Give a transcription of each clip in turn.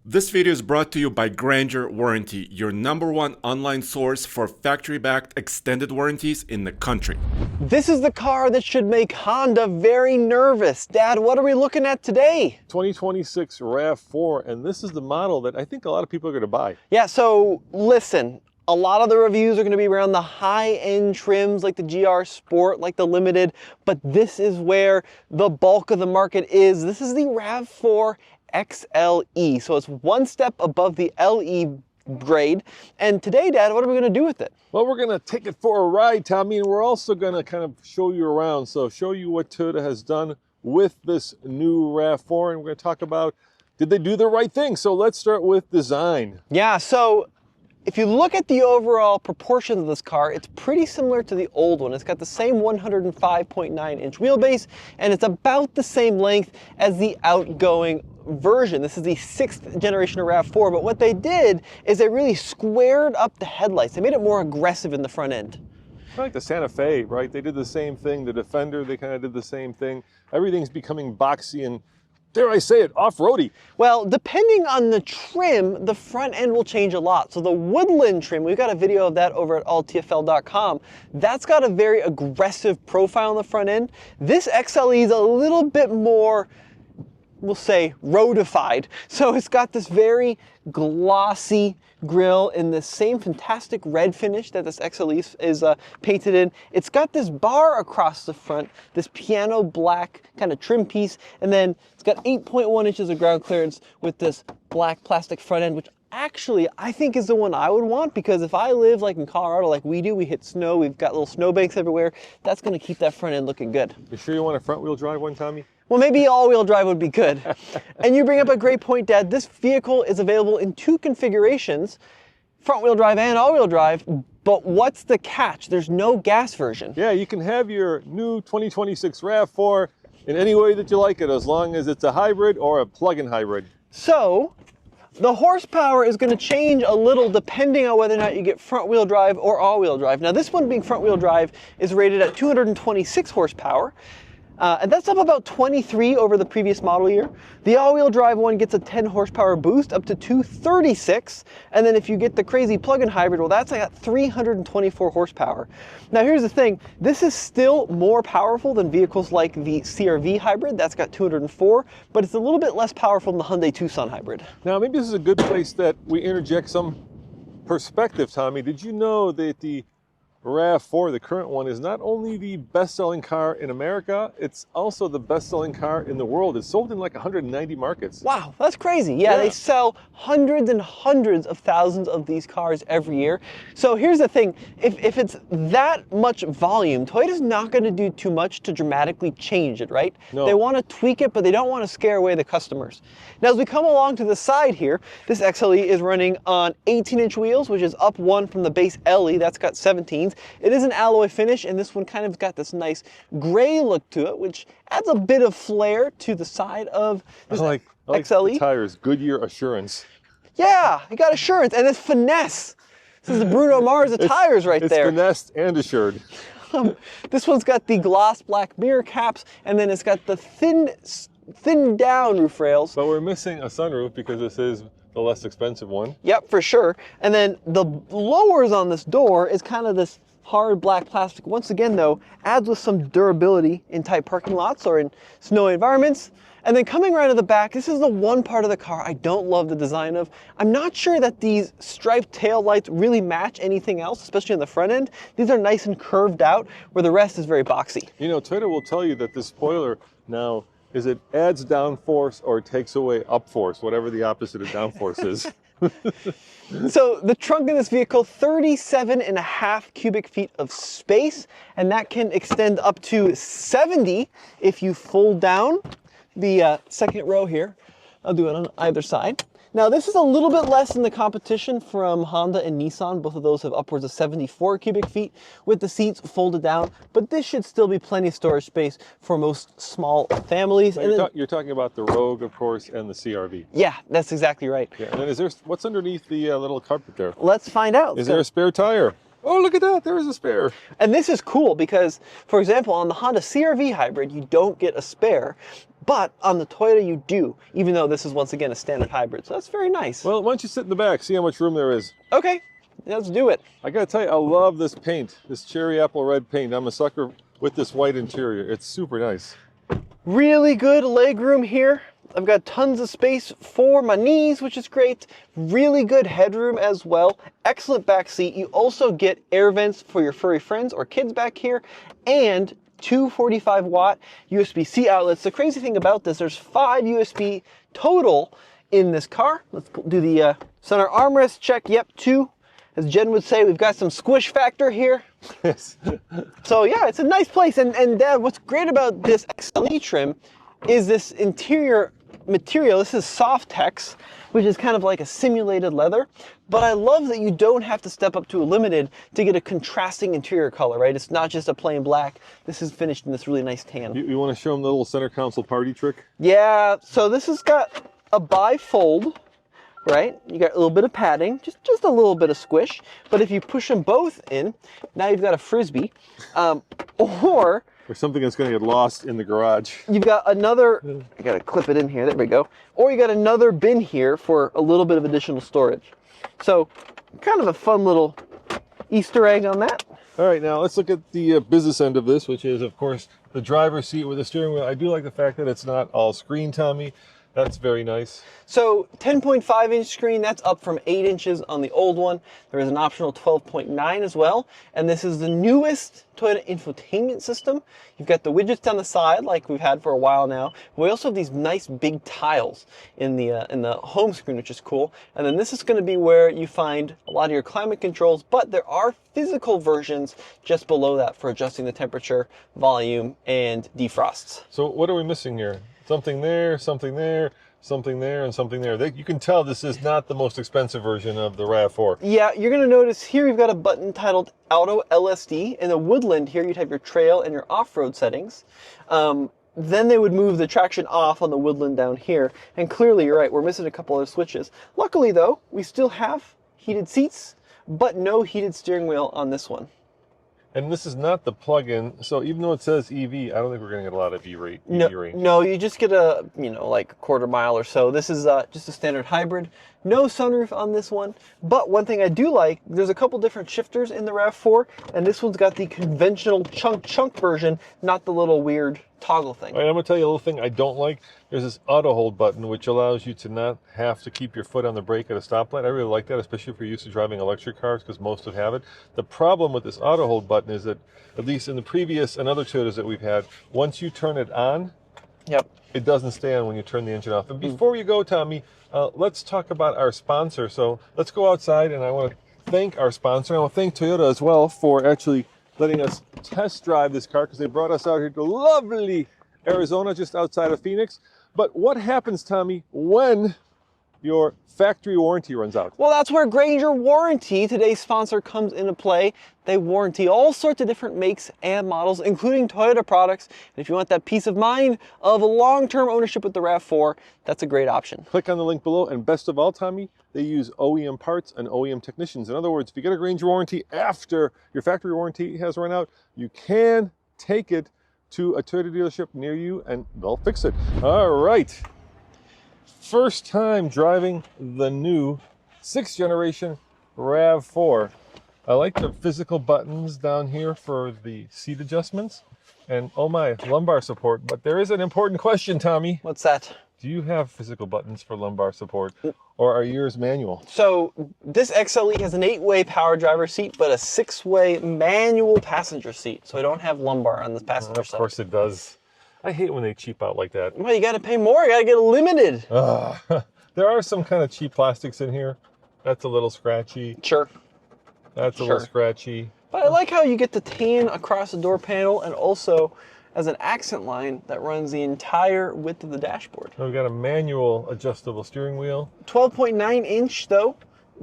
This video is brought to you by Grandeur Warranty, your #1 online source for factory-backed extended warranties in the country. This is the car that should make Honda very nervous. Dad, what are we looking at today? 2026 RAV4, and this is the model that I think a lot of people are going to buy. Yeah, so listen, a lot of the reviews are going to be around the high-end trims like the GR Sport, like the Limited, but this is where the bulk of the market is. This is the RAV4 XLE, so it's one step above the LE grade. And today, Dad, what are we going to do with it? Well, we're going to take it for a ride, Tommy, and we're also going to kind of show you around. So show you what Toyota has done with this new RAV4, and we're going to talk about, did they do the right thing? So let's start with design. Yeah, so if you look at the overall proportions of this car, it's pretty similar to the old one. It's got the same 105.9-inch wheelbase, and it's about the same length as the outgoing version. This is the 6th generation of RAV4, but what they did is they really squared up the headlights. They made it more aggressive in the front end. I like the Santa Fe, right? They did the same thing. The Defender, they kind of did the same thing. Everything's becoming boxy and, dare I say it, off-roady. Well, depending on the trim, the front end will change a lot. So the Woodland trim, we've got a video of that over at alltfl.com. That's got a very aggressive profile on the front end. This XLE is a little bit more, we'll say, roadified. So it's got this very glossy grille in the same fantastic red finish that this XLE is painted in. It's got this bar across the front, this piano black kind of trim piece, and then it's got 8.1 inches of ground clearance with this black plastic front end, which actually I think is the one I would want, because if I live like in Colorado like we do, we hit snow, we've got little snowbanks everywhere, that's going to keep that front end looking good. You sure you want a front-wheel drive one, Tommy? Well, maybe all-wheel drive would be good. And you bring up a great point, Dad. This vehicle is available in 2 configurations, front-wheel drive and all-wheel drive, but what's the catch? There's no gas version. Yeah, you can have your new 2026 RAV4 in any way that you like it, as long as it's a hybrid or a plug-in hybrid. So the horsepower is going to change a little depending on whether or not you get front-wheel drive or all-wheel drive. Now, this one being front-wheel drive is rated at 226 horsepower. And that's up about 23 over the previous model year. The all-wheel drive one gets a 10 horsepower boost up to 236. And then if you get the crazy plug-in hybrid, well, that's like 324 horsepower. Now here's the thing, this is still more powerful than vehicles like the CR-V hybrid, that's got 204, but it's a little bit less powerful than the Hyundai Tucson hybrid. Now, maybe this is a good place that we interject some perspective, Tommy. Did you know that the RAV4, the current one, is not only the best-selling car in America, it's also the best-selling car in the world. It's sold in like 190 markets. Wow, that's crazy. Yeah, they sell hundreds and hundreds of thousands of these cars every year. So here's the thing, if it's that much volume, Toyota's not going to do too much to dramatically change it, right? No. They want to tweak it, but they don't want to scare away the customers. Now, as we come along to the side here, this XLE is running on 18-inch wheels, which is up 1 from the base LE, that's got 17s. It is an alloy finish, and this one kind of got this nice gray look to it, which adds a bit of flair to the side of this I like XLE. the tires, Goodyear Assurance. Yeah, you got assurance, and it's finesse. This is the Bruno Mars of tires right there. It's finessed and assured. This one's got the gloss black mirror caps, and then it's got the thin down roof rails. But we're missing a sunroof because this is the less expensive one. Yep, for sure. And then the lowers on this door is kind of this hard black plastic. Once again, though, adds with some durability in tight parking lots or in snowy environments. And then coming around to the back, this is the one part of the car I don't love the design of. I'm not sure that these striped tail lights really match anything else, especially on the front end. These are nice and curved out, where the rest is very boxy. You know, Toyota will tell you that this spoiler now is it adds downforce or takes away upforce, whatever the opposite of downforce is. So the trunk in this vehicle, 37.5 cubic feet of space, and that can extend up to 70 if you fold down the second row here. I'll do it on either side. Now this is a little bit less than the competition from Honda and Nissan. Both of those have upwards of 74 cubic feet with the seats folded down, but this should still be plenty of storage space for most small families. You're talking about the Rogue, of course, and the CR-V. Yeah, that's exactly right. Yeah, and then what's underneath the little carpet there? Let's find out. Is there a spare tire? Oh, look at that. There is a spare. And this is cool because, for example, on the Honda CR-V hybrid, you don't get a spare, but on the Toyota you do, even though this is once again a standard hybrid. So that's very nice. Well, why don't you sit in the back, see how much room there is. Okay, let's do it. I gotta tell you, I love this paint, this cherry apple red paint. I'm a sucker with this white interior. It's super nice. Really good legroom here. I've got tons of space for my knees, which is great. Really good headroom as well. Excellent back seat. You also get air vents for your furry friends or kids back here, and 245-watt USB-C outlets. The crazy thing about this, there's 5 USB total in this car. Let's do the center armrest check. Yep, 2. As Jen would say, we've got some squish factor here. Yes. So yeah, it's a nice place. And Dad, what's great about this XLE trim is this interior material. This is Softex, which is kind of like a simulated leather. But I love that you don't have to step up to a limited to get a contrasting interior color, right? It's not just a plain black. This is finished in this really nice tan. You want to show them the little center console party trick? Yeah, so this has got a bifold, right? You got a little bit of padding, just a little bit of squish. But if you push them both in, now you've got a Frisbee. Or something that's going to get lost in the garage. you've got another, I got to clip it in here, there we go. Or you got another bin here for a little bit of additional storage. So kind of a fun little Easter egg on that. All right, now let's look at the business end of this, which is, of course, the driver's seat with the steering wheel. I do like the fact that it's not all screen, Tommy. That's very nice. So 10.5-inch screen, that's up from 8 inches on the old one. There is an optional 12.9 as well. And this is the newest Toyota infotainment system. You've got the widgets down the side like we've had for a while now. We also have these nice big tiles in the home screen, which is cool. And then this is going to be where you find a lot of your climate controls, but there are physical versions just below that for adjusting the temperature, volume, and defrosts. So what are we missing here? Something there, something there, something there, and something there. You can tell this is not the most expensive version of the RAV4. Yeah, you're going to notice here you've got a button titled Auto LSD. In the Woodland here, you'd have your trail and your off-road settings. Then they would move the traction off on the Woodland down here. And clearly, you're right, we're missing a couple other switches. Luckily, though, we still have heated seats, but no heated steering wheel on this one. And this is not the plug-in, so even though it says EV, I don't think we're going to get a lot of EV range. No, you just get a, like a quarter mile or so. This is just a standard hybrid. No sunroof on this one. But one thing I do like, there's a couple different shifters in the RAV4, and this one's got the conventional chunk version, not the little weird toggle thing. All right, I'm going to tell you a little thing I don't like. There's this auto hold button, which allows you to not have to keep your foot on the brake at a stoplight. I really like that, especially if you're used to driving electric cars, because most would have it. The problem with this auto hold button is that, at least in the previous and other Toyotas that we've had, once you turn it on, Yep. it doesn't stay on when you turn the engine off. And before you go, Tommy, let's talk about our sponsor. So let's go outside, and I want to thank our sponsor. I want to thank Toyota as well for actually letting us test drive this car, because they brought us out here to lovely Arizona, just outside of Phoenix. But what happens, Tommy, when your factory warranty runs out? Well, that's where Grainger Warranty, today's sponsor, comes into play. They warranty all sorts of different makes and models, including Toyota products. And if you want that peace of mind of a long-term ownership with the RAV4, that's a great option. Click on the link below, and best of all, Tommy, they use OEM parts and OEM technicians. In other words, if you get a Grainger warranty after your factory warranty has run out, you can take it to a Toyota dealership near you and they'll fix it. All right. First time driving the new 6th generation RAV4. I like the physical buttons down here for the seat adjustments and, oh my, lumbar support. But there is an important question, Tommy. What's that? Do you have physical buttons for lumbar support, or are yours manual? So this XLE has an 8-way power driver seat, but a 6-way manual passenger seat. So I don't have lumbar on the passenger side. Of course it does. I hate when they cheap out like that. Well, you got to pay more. You got to get a limited. There are some kind of cheap plastics in here. That's a little scratchy. Sure. That's a little scratchy. But I like how you get the tan across the door panel, and also as an accent line that runs the entire width of the dashboard. So we've got a manual adjustable steering wheel. 12.9-inch, though,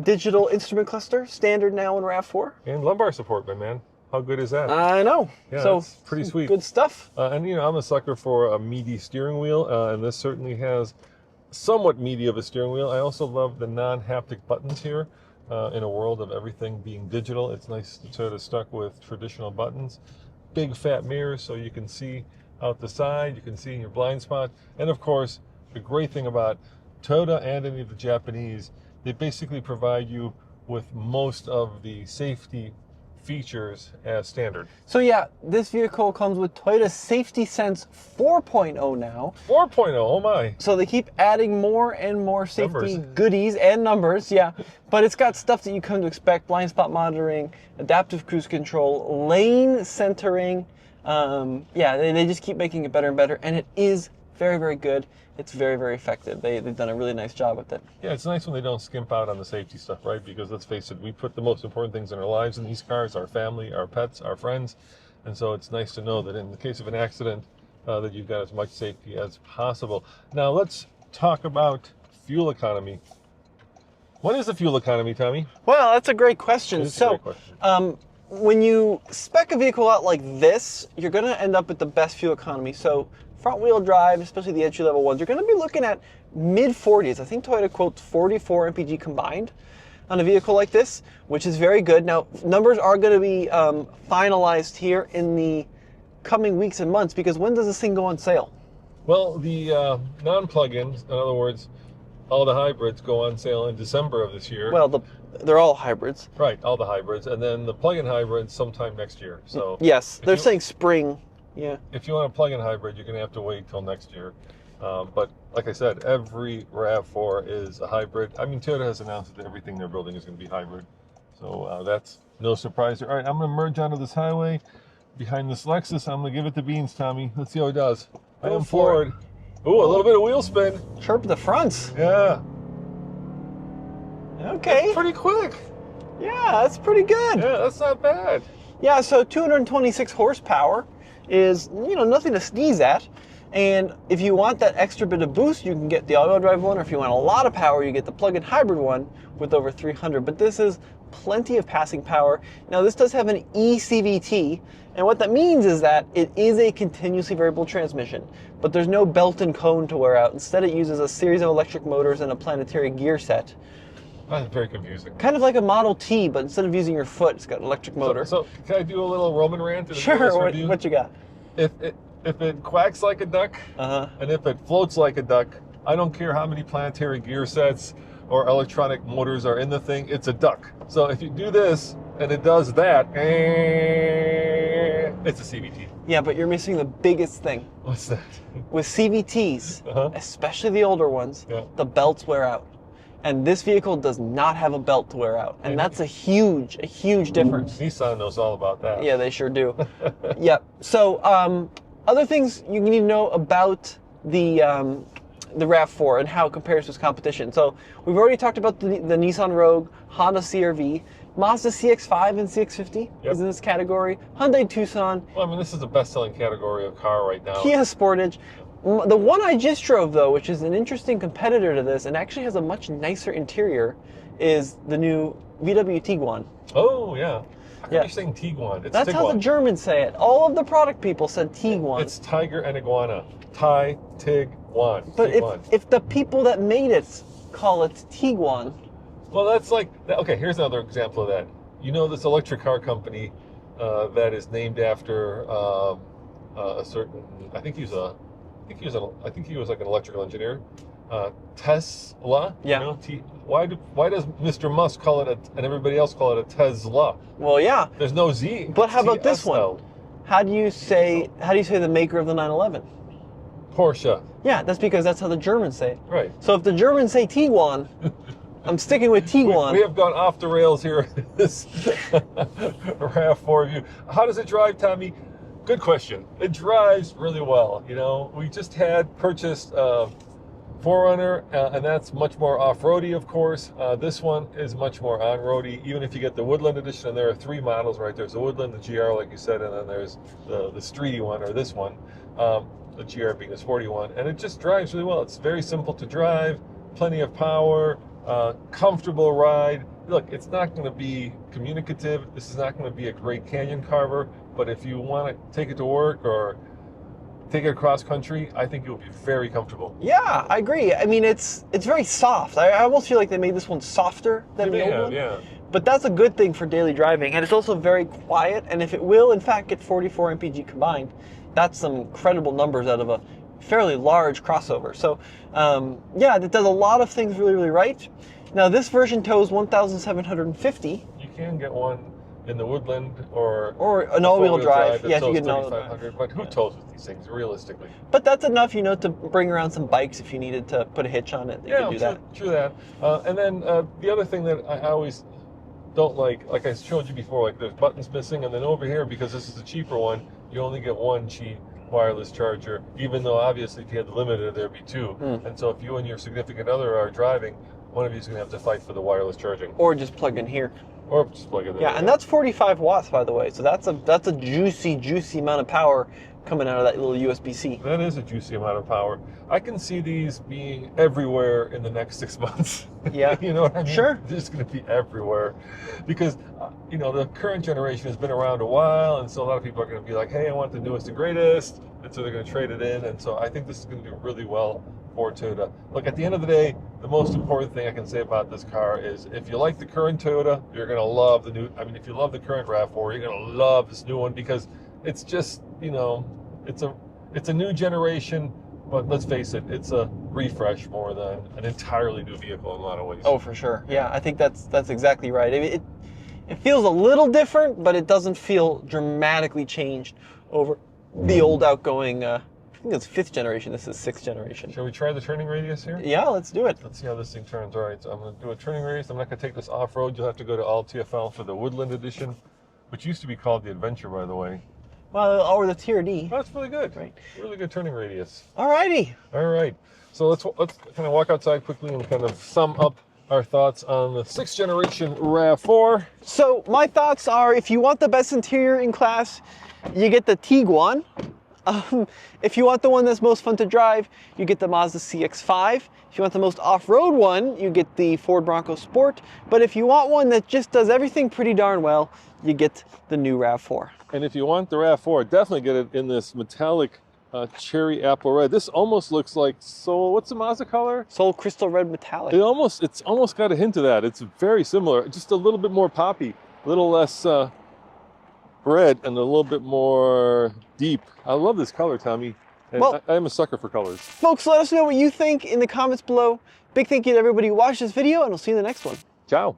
digital instrument cluster, standard now in RAV4. And lumbar support, my man. How good is that? I know. Yeah, so that's pretty sweet. Good stuff. And I'm a sucker for a meaty steering wheel, and this certainly has somewhat meaty of a steering wheel. I also love the non-haptic buttons here. in a world of everything being digital. It's nice to sort of stuck with traditional buttons. Big fat mirrors so you can see out the side, you can see in your blind spot. And of course, the great thing about Toyota and any of the Japanese, they basically provide you with most of the safety features as standard. So yeah, this vehicle comes with Toyota Safety Sense 4.0 now. 4.0, oh my. So they keep adding more and more safety Numbers. goodies and numbers, yeah. But it's got stuff that you come to expect: blind spot monitoring, adaptive cruise control, lane centering. Yeah, they just keep making it better and better, and it is very, very good. It's very, very effective. They've done a really nice job with it. Yeah, it's nice when they don't skimp out on the safety stuff, right? Because let's face it, we put the most important things in our lives in these cars: our family, our pets, our friends. And so it's nice to know that in the case of an accident, that you've got as much safety as possible. Now let's talk about fuel economy. What is the fuel economy, Tommy? Well, that's a great question. It's a great question. When you spec a vehicle out like this, you're going to end up with the best fuel economy. So front-wheel drive, especially the entry-level ones, you're going to be looking at mid-40s. I think Toyota quotes 44 mpg combined on a vehicle like this, which is very good. Now, numbers are going to be finalized here in the coming weeks and months, because when does this thing go on sale? Well, the non-plug-ins, in other words, all the hybrids go on sale in December of this year. Well, they're all hybrids. Right, all the hybrids, and then the plug-in hybrids sometime next year. So yes, they're saying spring. Yeah. if you want a plug-in hybrid, you're going to have to wait till next year. But like I said, every RAV4 is a hybrid. I mean, Toyota has announced that everything they're building is going to be hybrid. So that's no surprise there. All right, I'm going to merge onto this highway behind this Lexus. I'm going to give it the beans, Tommy. Let's see how it does. I am forward. Ooh, a little bit of wheel spin. Chirp the fronts. Yeah. Okay. Pretty quick. Yeah, that's pretty good. Yeah, that's not bad. Yeah, so 226 horsepower is, nothing to sneeze at. And if you want that extra bit of boost, you can get the all-wheel drive one, or if you want a lot of power, you get the plug-in hybrid one with over 300. But this is plenty of passing power. Now, this does have an eCVT, and what that means is that it is a continuously variable transmission, but there's no belt and cone to wear out. Instead, it uses a series of electric motors and a planetary gear set. That's very confusing. Kind of like a Model T, but instead of using your foot, it's got an electric motor. So can I do a little Roman rant? Sure, what you got? If it quacks like a duck, and if it floats like a duck, I don't care how many planetary gear sets or electronic motors are in the thing, it's a duck. So if you do this and it does that, it's a CVT. Yeah, but you're missing the biggest thing. What's that? With CVTs, especially the older ones, the belts wear out. And this vehicle does not have a belt to wear out. And that's a huge difference. Nissan knows all about that. Yeah, they sure do. Yep. So, other things you need to know about the RAV4 and how it compares to its competition. So, we've already talked about the Nissan Rogue, Honda CR-V, Mazda CX-5 and CX-50 is in this category, Hyundai Tucson. Well, I mean, this is the best-selling category of car right now. Kia Sportage. The one I just drove, though, which is an interesting competitor to this and actually has a much nicer interior, is the new VW Tiguan. Oh, yeah. How come you're saying Tiguan? It's That's Tiguan. how the Germans say it. All of the product people said Tiguan. It's tiger and iguana. Tig-wan. But Tiguan. if the people that made it call it Tiguan. Well, that's like, okay, here's another example of that. You know this electric car company that is named after a certain, I think he was like an electrical engineer. Tesla. Yeah. You know, why does Mr. Musk call it and everybody else call it a Tesla? Well, yeah. There's no Z. But how about this TSL. one? How do you say the maker of the 911? Porsche. Yeah, that's because that's how the Germans say it. Right. So if the Germans say Tiguan, I'm sticking with Tiguan. We have gone off the rails here in this RAV4 review. How does it drive, Tommy? Good question. It drives really well. You know, we just had purchased 4Runner, and that's much more off-roady, of course. This one is much more on-roady, even if you get the Woodland Edition, and there are 3 models, right? There's the Woodland, the GR, like you said, and then there's the streety one, or this one, the GR being a sporty one, and it just drives really well. It's very simple to drive, plenty of power, comfortable ride. Look, it's not going to be communicative. This is not going to be a great canyon carver, but if you want to take it to work or take it cross country, I think you'll be very comfortable. Yeah, I agree. I mean, it's very soft. I almost feel like they made this one softer than the old one. Yeah. But that's a good thing for daily driving, and it's also very quiet. And if it will, in fact, get 44 mpg combined, that's some incredible numbers out of a fairly large crossover. So, yeah, it does a lot of things really, really right. Now, this version tows 1,750. You can get one in the Woodland or an all-wheel drive. Yeah, you can get an all-wheel drive. But who tows with these things, realistically? But that's enough, you know, to bring around some bikes if you needed to put a hitch on it. You could do that. True that. And then the other thing that I always don't like I showed you before, like there's buttons missing, and then over here, because this is a cheaper one, you only get one cheap wireless charger, even though obviously if you had the limited, there'd be two. And so if you and your significant other are driving, one of you is going to have to fight for the wireless charging. Or just plug in here. Or just plug it in. Yeah, and that's 45 watts, by the way. So that's a juicy amount of power coming out of that little USB-C. That is a juicy amount of power. I can see these being everywhere in the next 6 months. Yeah. You know what I mean? Sure. They're just going to be everywhere. Because, you know, the current generation has been around a while, and so a lot of people are going to be like, hey, I want the newest and greatest, and so they're going to trade it in. And so I think this is going to do really well for Toyota. Look, at the end of the day, the most important thing I can say about this car is if you like the current Toyota, you're going to love the new, if you love the current RAV4, you're going to love this new one, because it's just, you know, it's a new generation, but let's face it, it's a refresh more than an entirely new vehicle in a lot of ways. Oh, for sure. Yeah, I think that's exactly right. I mean, it feels a little different, but it doesn't feel dramatically changed over the old outgoing, I think it's 5th generation, this is 6th generation. Shall we try the turning radius here? Yeah, let's do it. Let's see how this thing turns. All right, so I'm going to do a turning radius. I'm not going to take this off-road. You'll have to go to all TFL for the Woodland edition, which used to be called the Adventure, by the way. Well, or the TRD. Oh, that's really good. Right. Really good turning radius. Alrighty. All right. So let's kind of walk outside quickly and kind of sum up our thoughts on the 6th generation RAV4. So my thoughts are, if you want the best interior in class, you get the Tiguan. If you want the one that's most fun to drive, you get the Mazda CX-5. If you want the most off-road one, you get the Ford Bronco Sport. But if you want one that just does everything pretty darn well, you get the new RAV4. And if you want the RAV4, definitely get it in this metallic cherry apple red. This almost looks like Soul. What's the Mazda color? Soul Crystal Red Metallic. It's almost got a hint of that. It's very similar, just a little bit more poppy, a little less red, and a little bit more deep. I love this color, Tommy. And well, I'm a sucker for colors. Folks, let us know what you think in the comments below. Big thank you to everybody who watched this video, and we'll see you in the next one. Ciao.